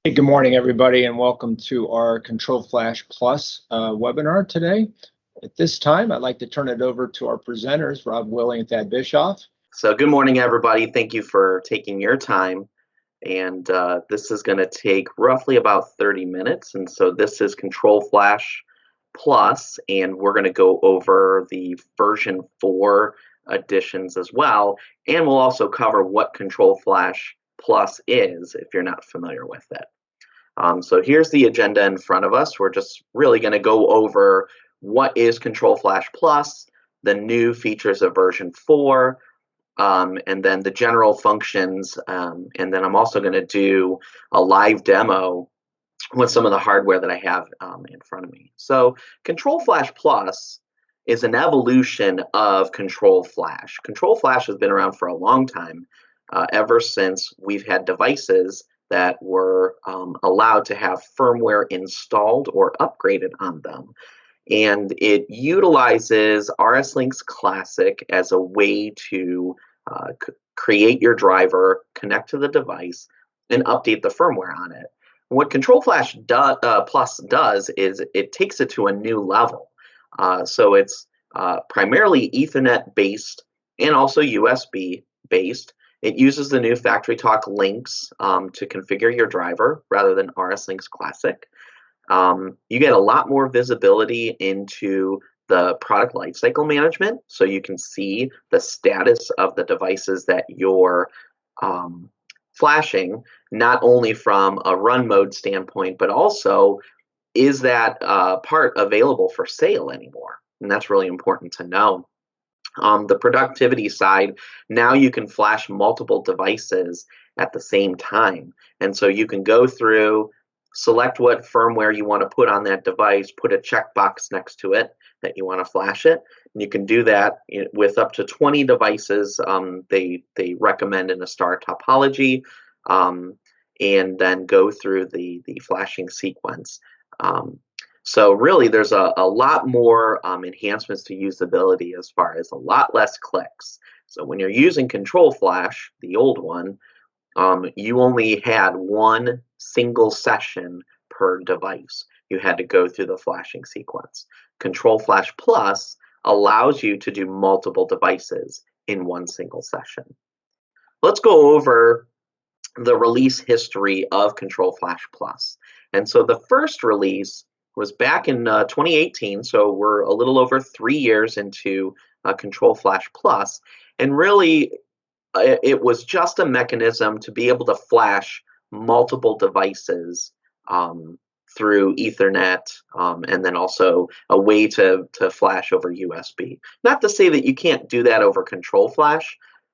Hey, good morning, everybody, and welcome to our ControlFLASH Plus webinar today. At this time, I'd like to turn it over to our presenters, Rob Willing and Thad Bischoff. So good morning, everybody. Thank you for taking your time. And this is going to take roughly about 30 minutes. And so this is ControlFLASH Plus, and we're going to go over the version 4 additions as well. And we'll also cover what ControlFLASH Plus is if you're not familiar with it. So here's the agenda in front of us. We're just really going to go over what is ControlFLASH Plus, the new features of version 4, and then the general functions, and then I'm also going to do a live demo with some of the hardware that I have in front of me. So ControlFLASH Plus is an evolution of ControlFLASH. ControlFLASH has been around for a long time, ever since we've had devices that were allowed to have firmware installed or upgraded on them. And it utilizes RSLinx Classic as a way to create your driver, connect to the device, and update the firmware on it. What ControlFLASH Plus does is it takes it to a new level. So it's primarily Ethernet based and also USB based. It uses the new FactoryTalk links to configure your driver rather than RSLinx Classic. You get a lot more visibility into the product lifecycle management, so you can see the status of the devices that you're flashing, not only from a run mode standpoint, but also is that part available for sale anymore? And that's really important to know. The productivity side, now you can flash multiple devices at the same time. And so you can go through, select what firmware you want to put on that device, put a checkbox next to it that you want to flash it. And you can do that with up to 20 devices they recommend in a star topology, and then go through the flashing sequence. So really, there's a lot more enhancements to usability as far as a lot less clicks. So when you're using ControlFLASH, the old one, you only had one single session per device. You had to go through the flashing sequence. ControlFLASH Plus allows you to do multiple devices in one single session. Let's go over the release history of ControlFLASH Plus. And so the first release was back in 2018, so we're a little over 3 years into ControlFLASH Plus, and really it was just a mechanism to be able to flash multiple devices through Ethernet, and then also a way to flash over USB. Not to say that you can't do that over ControlFLASH,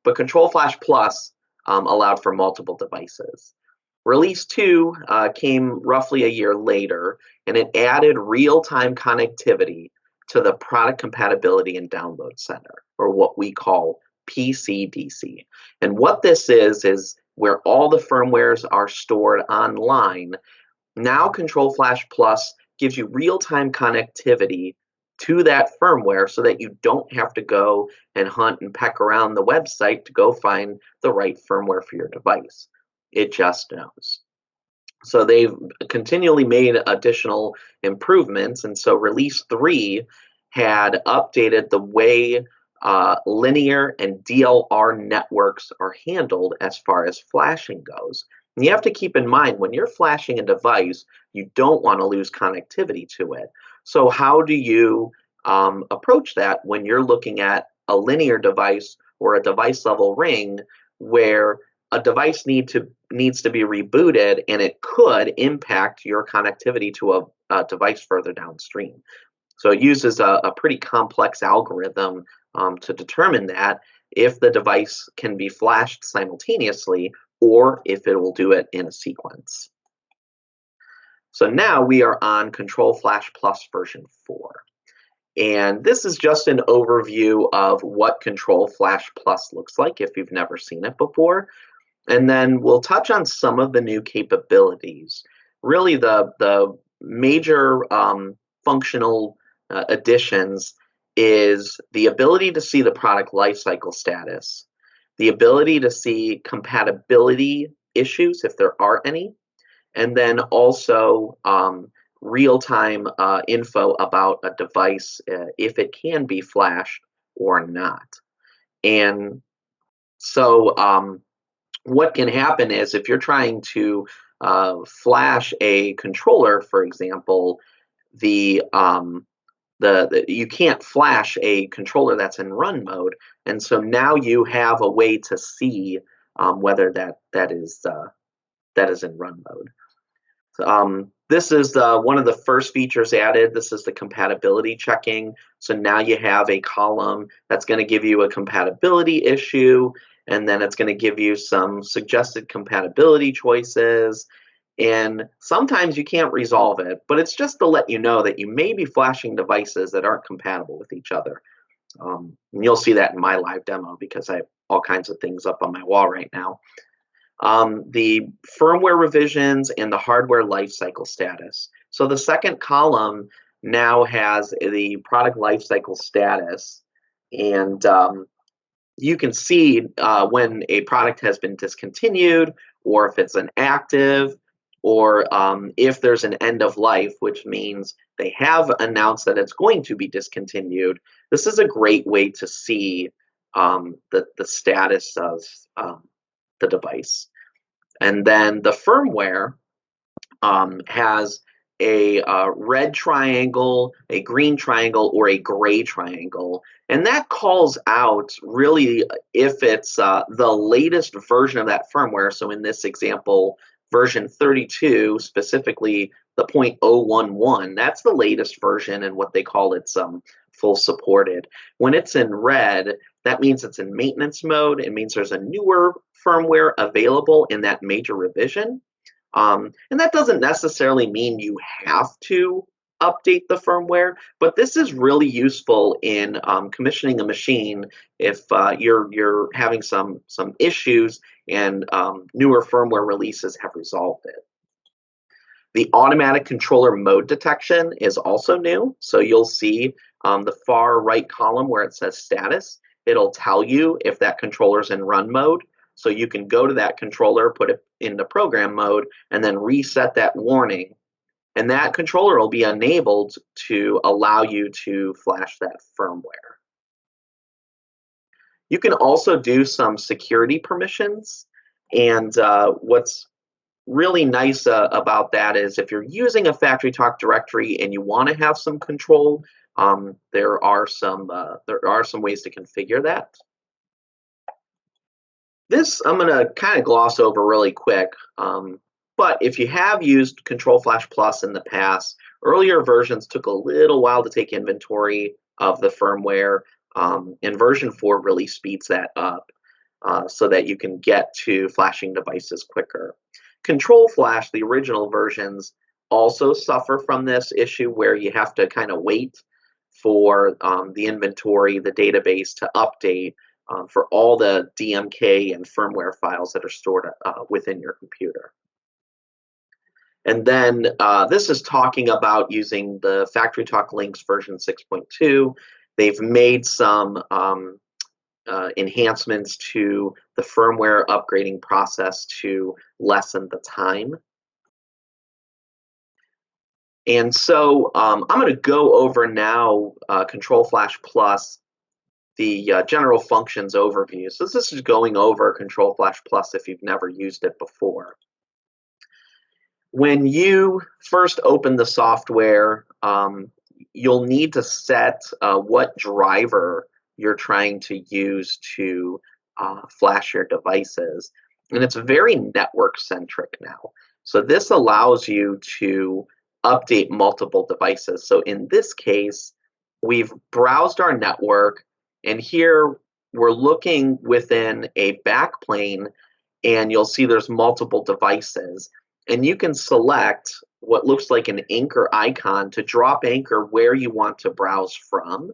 but ControlFLASH Plus allowed for multiple devices. Release 2 came roughly a year later, and it added real-time connectivity to the Product Compatibility and Download Center, or what we call PCDC. And what this is where all the firmwares are stored online. Now ControlFLASH Plus gives you real-time connectivity to that firmware so that you don't have to go and hunt and peck around the website to go find the right firmware for your device. It just knows. So they've continually made additional improvements, and so release 3 had updated the way linear and DLR networks are handled as far as flashing goes. And you have to keep in mind, when you're flashing a device, you don't want to lose connectivity to it. So how do you approach that when you're looking at a linear device or a device level ring where a device needs to be rebooted and it could impact your connectivity to a device further downstream? So it uses a pretty complex algorithm to determine that if the device can be flashed simultaneously or if it will do it in a sequence. So now we are on ControlFLASH Plus version 4. And this is just an overview of what ControlFLASH Plus looks like if you've never seen it before. And then we'll touch on some of the new capabilities. Really the major functional additions is the ability to see the product lifecycle status, the ability to see compatibility issues if there are any, and then also real-time info about a device if it can be flashed or not. And so what can happen is if you're trying to flash a controller, for example, you can't flash a controller that's in run mode, and so now you have a way to see whether that is in run mode. This is one of the first features added. This is the compatibility checking. So now you have a column that's going to give you a compatibility issue, and then it's going to give you some suggested compatibility choices. And sometimes you can't resolve it, but it's just to let you know that you may be flashing devices that aren't compatible with each other. And you'll see that in my live demo because I have all kinds of things up on my wall right now. The firmware revisions and the hardware lifecycle status. So the second column now has the product lifecycle status, and you can see when a product has been discontinued, or if it's inactive, or if there's an end of life, which means they have announced that it's going to be discontinued. This is a great way to see the status of the device. And then the firmware has a red triangle, a green triangle, or a gray triangle. And that calls out really if it's the latest version of that firmware. So in this example, version 32, specifically the 0.011, that's the latest version and what they call its full supported. When it's in red, that means it's in maintenance mode. It means there's a newer firmware available in that major revision. And that doesn't necessarily mean you have to update the firmware, but this is really useful in commissioning a machine if you're having some issues and newer firmware releases have resolved it. The automatic controller mode detection is also new. So you'll see the far right column where it says status. It'll tell you if that controller's in run mode. So you can go to that controller, put it into program mode, and then reset that warning. And that controller will be enabled to allow you to flash that firmware. You can also do some security permissions. And what's really nice about that is if you're using a factory talk directory and you want to have some control, there are some ways to configure that. This I'm going to kind of gloss over really quick, but if you have used ControlFLASH Plus in the past, earlier versions took a little while to take inventory of the firmware, and version 4 really speeds that up so that you can get to flashing devices quicker. ControlFLASH, the original versions, also suffer from this issue where you have to kind of wait for the inventory, the database to update for all the DMK and firmware files that are stored within your computer. And then this is talking about using the Factory Talk Links version 6.2. They've made some enhancements to the firmware upgrading process to lessen the time. And so I'm going to go over now ControlFLASH Plus, the general functions overview. So this is going over ControlFLASH Plus if you've never used it before. When you first open the software, you'll need to set what driver you're trying to use to flash your devices. And it's very network centric now. So this allows you to update multiple devices. So in this case, we've browsed our network, and here we're looking within a backplane, and you'll see there's multiple devices. And you can select what looks like an anchor icon to drop anchor where you want to browse from.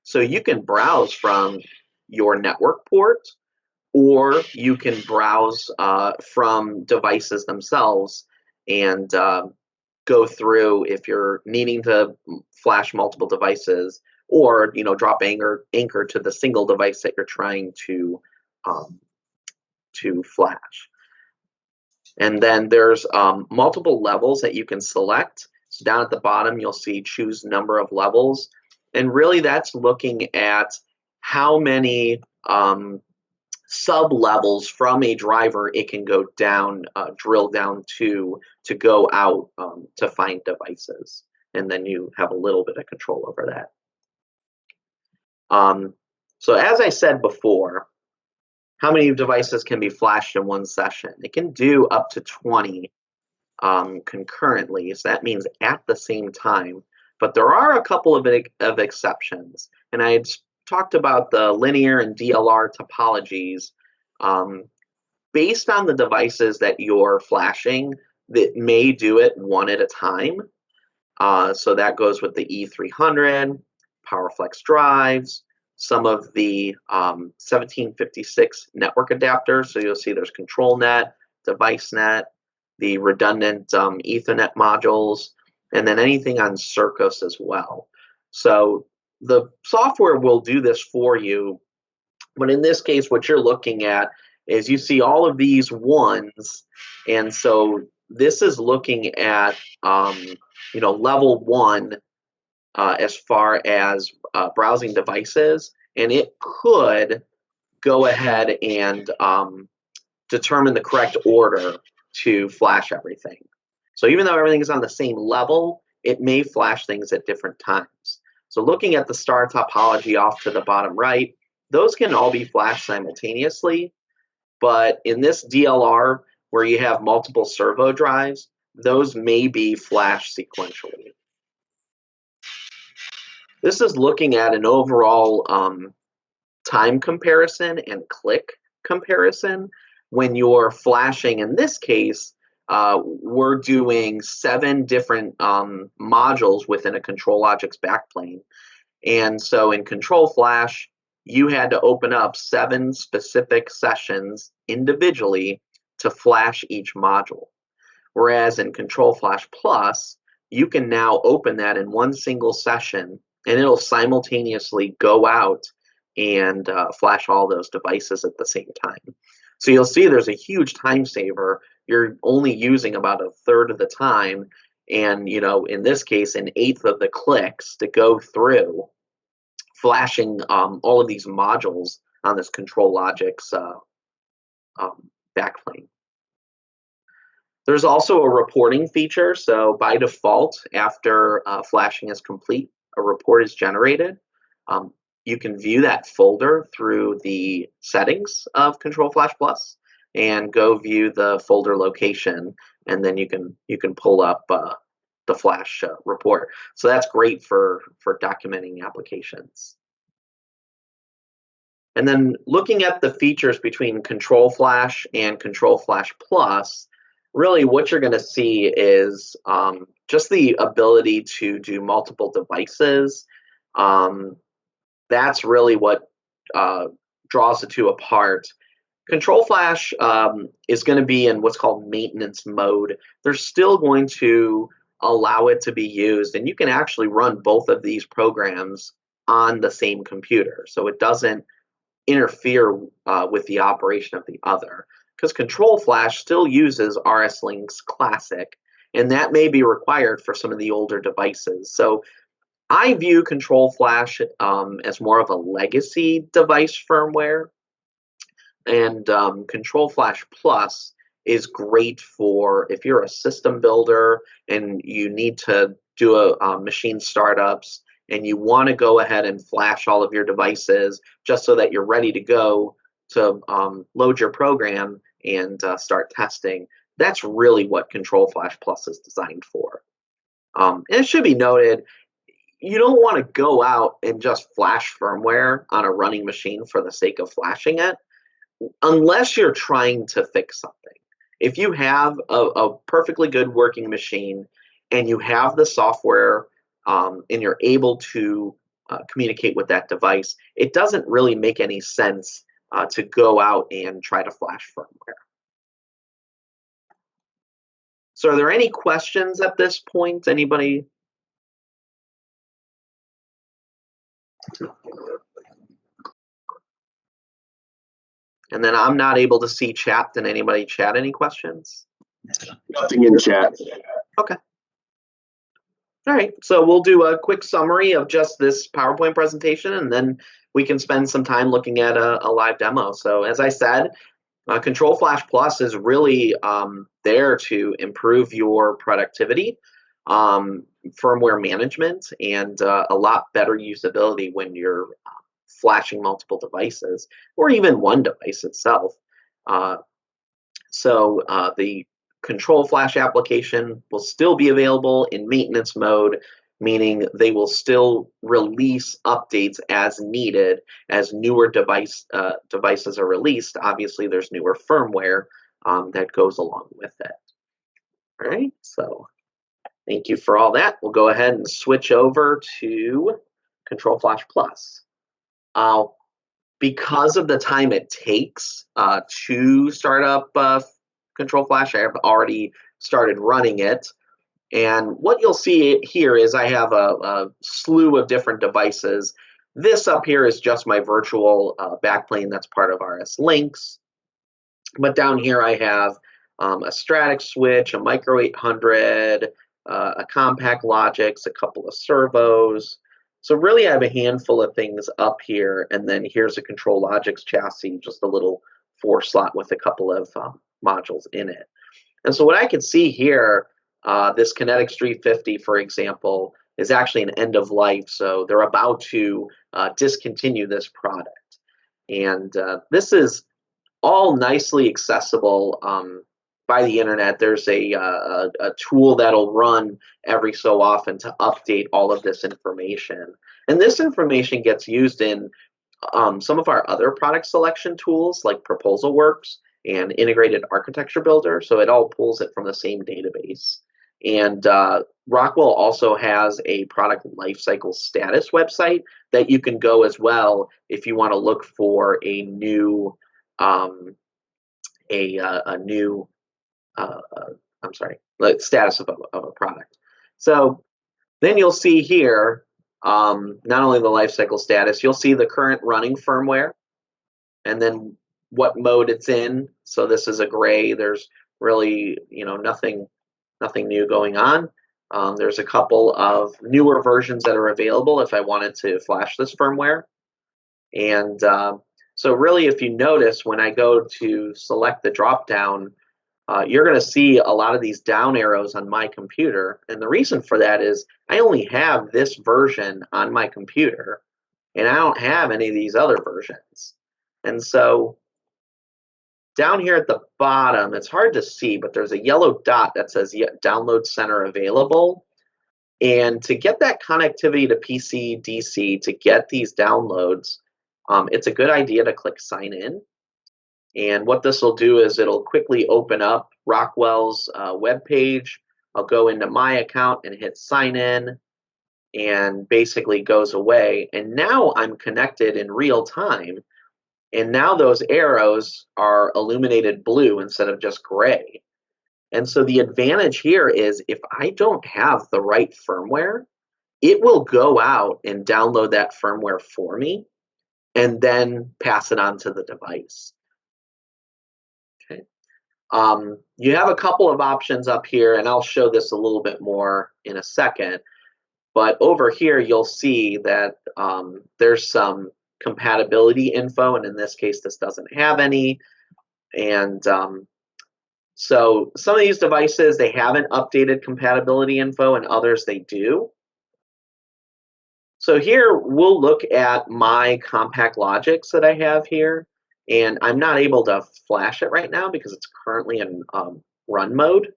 So you can browse from your network port, or you can browse from devices themselves and go through if you're needing to flash multiple devices, or drop anchor to the single device that you're trying to flash. And then there's multiple levels that you can select. So down at the bottom, you'll see choose number of levels. And really that's looking at how many sub-levels from a driver it can go down, drill down to go out to find devices. And then you have a little bit of control over that. So as I said before, how many devices can be flashed in one session? It can do up to 20 concurrently, so that means at the same time. But there are a couple of exceptions, and I had talked about the linear and DLR topologies. Based on the devices that you're flashing, that may do it one at a time. So that goes with the E300, PowerFlex drives, some of the 1756 network adapters. So you'll see there's ControlNet, DeviceNet, the redundant Ethernet modules, and then anything on Circus as well. So the software will do this for you, but in this case, what you're looking at is you see all of these ones, and so this is looking at level 1 as far as browsing devices, and it could go ahead and determine the correct order to flash everything. So even though everything is on the same level, it may flash things at different times. So looking at the star topology off to the bottom right, those can all be flashed simultaneously, but in this DLR where you have multiple servo drives, those may be flashed sequentially. This is looking at an overall time comparison and click comparison. When you're flashing, in this case, we're doing 7 different modules within a ControlLogix backplane. And so in ControlFlash, you had to open up 7 specific sessions individually to flash each module. Whereas in ControlFLASH Plus, you can now open that in one single session, and it'll simultaneously go out and flash all those devices at the same time. So you'll see there's a huge time saver. You're only using about 1/3 of the time, and in this case, 1/8 of the clicks to go through flashing all of these modules on this ControlLogix backplane. There's also a reporting feature. So by default, after flashing is complete, a report is generated. You can view that folder through the settings of ControlFLASH Plus and go view the folder location, and then you can pull up the flash report. So that's great for documenting applications. And then looking at the features between ControlFLASH and ControlFLASH Plus, really what you're going to see is just the ability to do multiple devices. That's really what draws the two apart. ControlFLASH is going to be in what's called maintenance mode. They're still going to allow it to be used, and you can actually run both of these programs on the same computer. So it doesn't interfere with the operation of the other, because ControlFLASH still uses RS-Links Classic, and that may be required for some of the older devices. So I view ControlFLASH as more of a legacy device firmware, and ControlFLASH Plus is great for if you're a system builder and you need to do a machine startups and you want to go ahead and flash all of your devices just so that you're ready to go to load your program and start testing. That's really what ControlFLASH Plus is designed for. And it should be noted, you don't want to go out and just flash firmware on a running machine for the sake of flashing it, unless you're trying to fix something. If you have a perfectly good working machine and you have the software and you're able to communicate with that device, it doesn't really make any sense to go out and try to flash firmware. So are there any questions at this point? Anybody? And then I'm not able to see chat. Did anybody chat any questions? Nothing in chat. Okay. All right, so we'll do a quick summary of just this PowerPoint presentation, and then we can spend some time looking at a live demo. So as I said, ControlFLASH Plus is really there to improve your productivity, firmware management, and a lot better usability when you're flashing multiple devices, or even one device itself. So the ControlFLASH application will still be available in maintenance mode, meaning they will still release updates as needed as newer devices are released. Obviously, there's newer firmware that goes along with it. All right, so thank you for all that. We'll go ahead and switch over to ControlFLASH Plus. Because of the time it takes to start up ControlFLASH, I have already started running it. And what you'll see here is I have a slew of different devices. This up here is just my virtual backplane that's part of RS Links. But down here I have a static switch, a Micro 800, a compact Logix, a couple of servos. So really I have a handful of things up here, and then here's a ControlLogix chassis, just a little 4-slot with a couple of modules in it. And so what I can see here, this Kinetix 350, for example, is actually an end of life. So they're about to discontinue this product. And this is all nicely accessible by the internet. There's a tool that'll run every so often to update all of this information. And this information gets used in some of our other product selection tools like ProposalWorks and Integrated Architecture Builder. So it all pulls it from the same database. And Rockwell also has a product lifecycle status website that you can go as well if you want to look for a new status of a product. So then you'll see here not only the lifecycle status, you'll see the current running firmware, and then what mode it's in. So this is a gray. There's really nothing new going on. There's a couple of newer versions that are available if I wanted to flash this firmware. And so really, if you notice, when I go to select the drop-down, you're going to see a lot of these down arrows on my computer. And the reason for that is I only have this version on my computer, and I don't have any of these other versions. And so down here at the bottom, it's hard to see, but there's a yellow dot that says Download Center Available. And to get that connectivity to PC, DC, to get these downloads, it's a good idea to click Sign In. And what this will do is it'll quickly open up Rockwell's web page. I'll go into my account and hit Sign In, and basically goes away. And now I'm connected in real time. And now those arrows are illuminated blue instead of just gray. And so the advantage here is if I don't have the right firmware, it will go out and download that firmware for me and then pass it on to the device. Okay. You have a couple of options up here, and I'll show this a little bit more in a second. But over here, you'll see that there's some compatibility info, and in this case, this doesn't have any. And so some of these devices, they haven't updated compatibility info, and others they do. So here, we'll look at my compact Logix that I have here, and I'm not able to flash it right now because it's currently in run mode.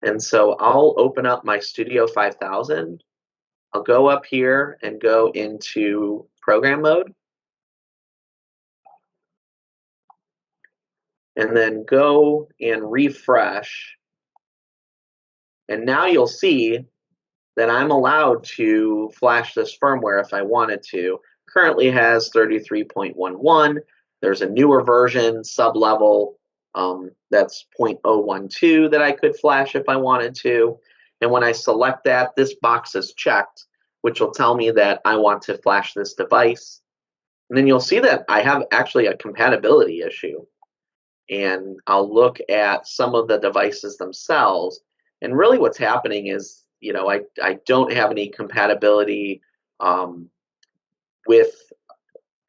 And so I'll open up my Studio 5000. I'll go up here and go into program mode. And then go and refresh. And now you'll see that I'm allowed to flash this firmware if I wanted to. Currently has 33.11. There's a newer version, sub-level, that's 0.012 that I could flash if I wanted to. And when I select that, this box is checked, which will tell me that I want to flash this device. And then you'll see that I have actually a compatibility issue. and I'll look at some of the devices themselves. And really what's happening is, I don't have any compatibility with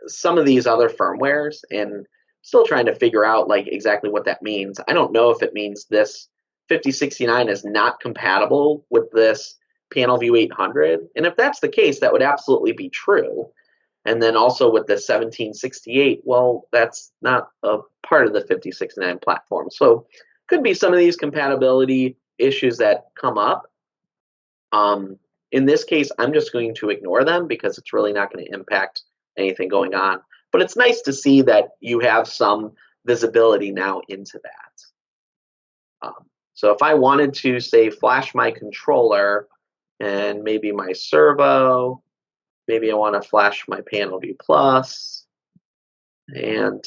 some of these other firmwares, and still trying to figure out like exactly what that means. I don't know if it means this 5069 is not compatible with this PanelView 800. And if that's the case, that would absolutely be true. And then also with the 1768, well, that's not a part of the 5069 platform. So could be some of these compatibility issues that come up. In this case, I'm just going to ignore them because it's really not going to impact anything going on. But it's nice to see that you have some visibility now into that. So if I wanted to, say, flash my controller and maybe my servo, maybe I want to flash my PanelView Plus, and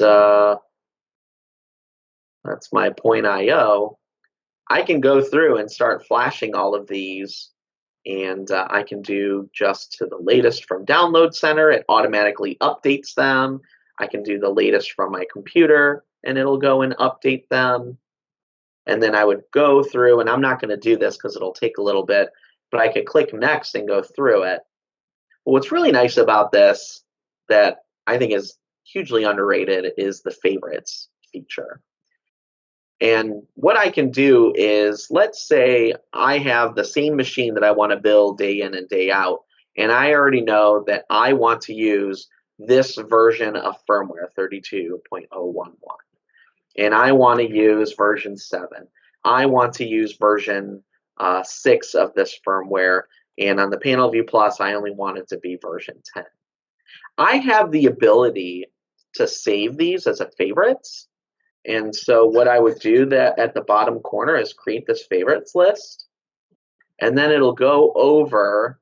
that's my point IO. I can go through and start flashing all of these, and I can do just to the latest from Download Center. It automatically updates them. I can do the latest from my computer, and it'll go and update them. And then I would go through, and I'm not going to do this because it'll take a little bit, but I could click Next and go through it. Well, what's really nice about this that I think is hugely underrated is the favorites feature. And what I can do is, let's say I have the same machine that I want to build day in and day out, and I already know that I want to use this version of firmware 32.011. And I want to use version 7. I want to use version 6 of this firmware, and on the PanelView Plus, I only want it to be version 10. I have the ability to save these as a favorites. And so what I would do that at the bottom corner is create this favorites list, and then it'll go over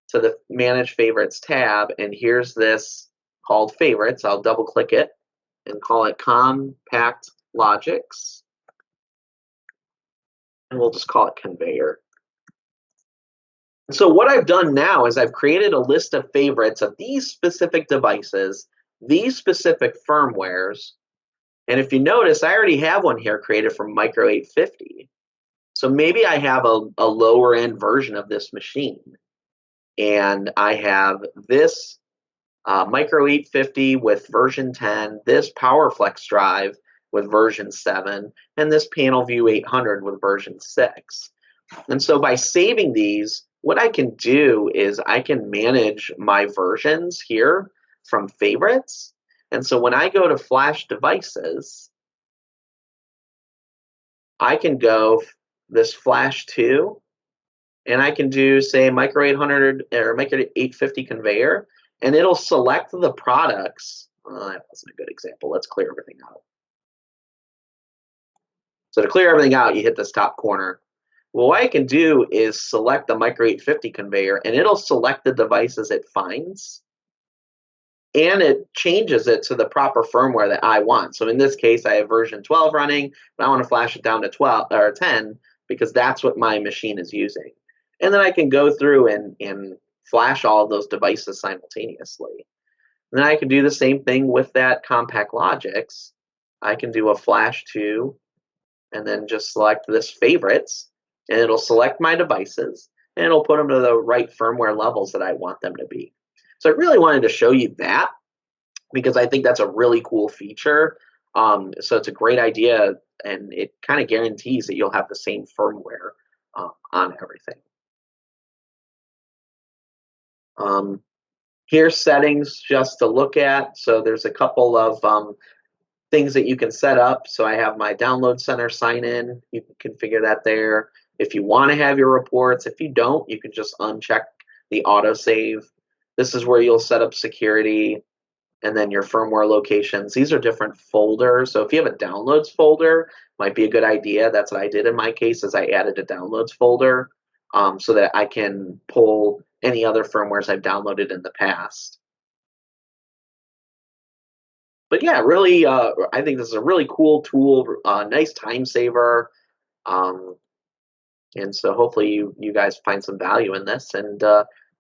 to the Manage Favorites tab, and here's this called Favorites. I'll double click it and call it Compact Logics, and we'll just call it Conveyor. So what I've done now is I've created a list of favorites of these specific devices, these specific firmwares. And if you notice, I already have one here created from Micro 850. So maybe I have a lower end version of this machine. And I have this Micro 850 with version 10, this PowerFlex drive with version 7, and this PanelView 800 with version 6. And so by saving these, what I can do is I can manage my versions here from favorites. And so when I go to Flash Devices, I can go this Flash 2, and I can do, say, Micro 800 or Micro 850 Conveyor, and it'll select the products. That wasn't a good example. Let's clear everything out. So to clear everything out, you hit this top corner. Well, what I can do is select the Micro 850 Conveyor, and it'll select the devices it finds, and it changes it to the proper firmware that I want. So in this case, I have version 12 running, but I want to flash it down to 12 or 10 because that's what my machine is using. And then I can go through and flash all of those devices simultaneously. And then I can do the same thing with that Compact Logics. I can do a Flash 2 and then just select this favorites, and it'll select my devices, and it'll put them to the right firmware levels that I want them to be. So I really wanted to show you that because I think that's a really cool feature. So it's a great idea, and it kind of guarantees that you'll have the same firmware on everything. Here's settings just to look at. So there's a couple of things that you can set up. So I have my Download Center sign in. You can configure that there. If you want to have your reports, if you don't, you can just uncheck the autosave. This is where you'll set up security and then your firmware locations. These are different folders. So if you have a downloads folder, might be a good idea. That's what I did in my case, is I added a downloads folder so that I can pull any other firmwares I've downloaded in the past. But yeah, really, I think this is a really cool tool, nice time saver. And so hopefully you guys find some value in this. And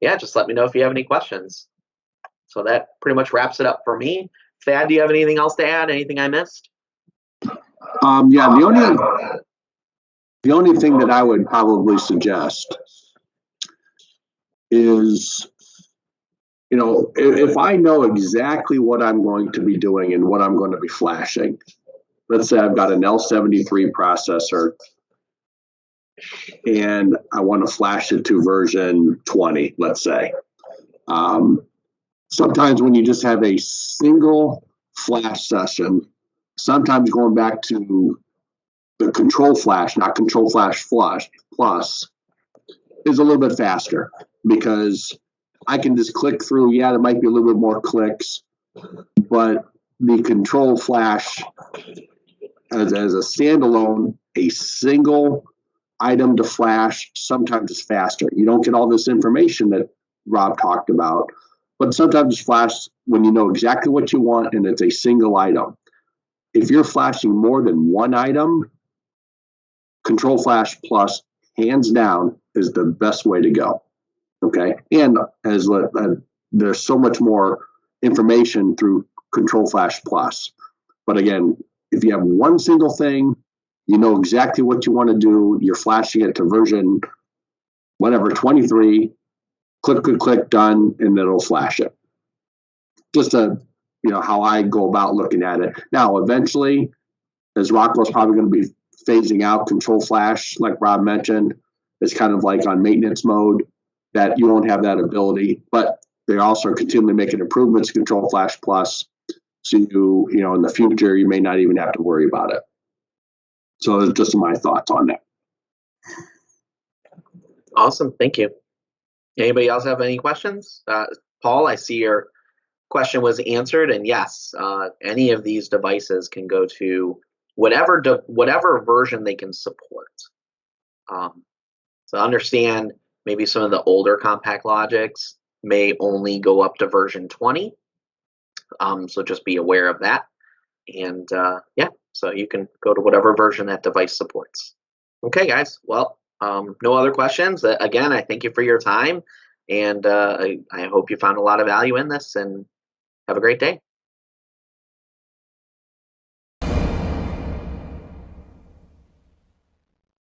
yeah, just let me know if you have any questions. So that pretty much wraps it up for me. Thad, do you have anything else to add? Anything I missed? Yeah, the only thing that I would probably suggest is, you know, if I know exactly what I'm going to be doing and what I'm going to be flashing, let's say I've got an L73 processor and I want to flash it to version 20, let's say. Sometimes when you just have a single flash session, sometimes going back to the ControlFLASH, not ControlFLASH Plus, is a little bit faster because I can just click through. Yeah, there might be a little bit more clicks, but the ControlFLASH as a standalone, a single item to flash, sometimes it's faster. You don't get all this information that Rob talked about, but sometimes it's flash when you know exactly what you want and it's a single item. If you're flashing more than one item, ControlFLASH Plus, hands down, is the best way to go. Okay, and as there's so much more information through ControlFLASH Plus. But again, if you have one single thing, you know exactly what you want to do. You're flashing it to version whatever 23. Click, done, and it'll flash it. Just how I go about looking at it. Now, eventually, as Rockwell's probably going to be phasing out ControlFLASH, like Rob mentioned, it's kind of like on maintenance mode that you won't have that ability. But they're also continually making improvements to ControlFLASH Plus, so in the future you may not even have to worry about it. So that's just my thoughts on that. Awesome, thank you. Anybody else have any questions? Paul, I see your question was answered, and yes, any of these devices can go to whatever version they can support. So understand maybe some of the older compact logics may only go up to version 20. So just be aware of that. And yeah, so you can go to whatever version that device supports. Okay, guys. Well, no other questions. Again, I thank you for your time, and I hope you found a lot of value in this, and have a great day.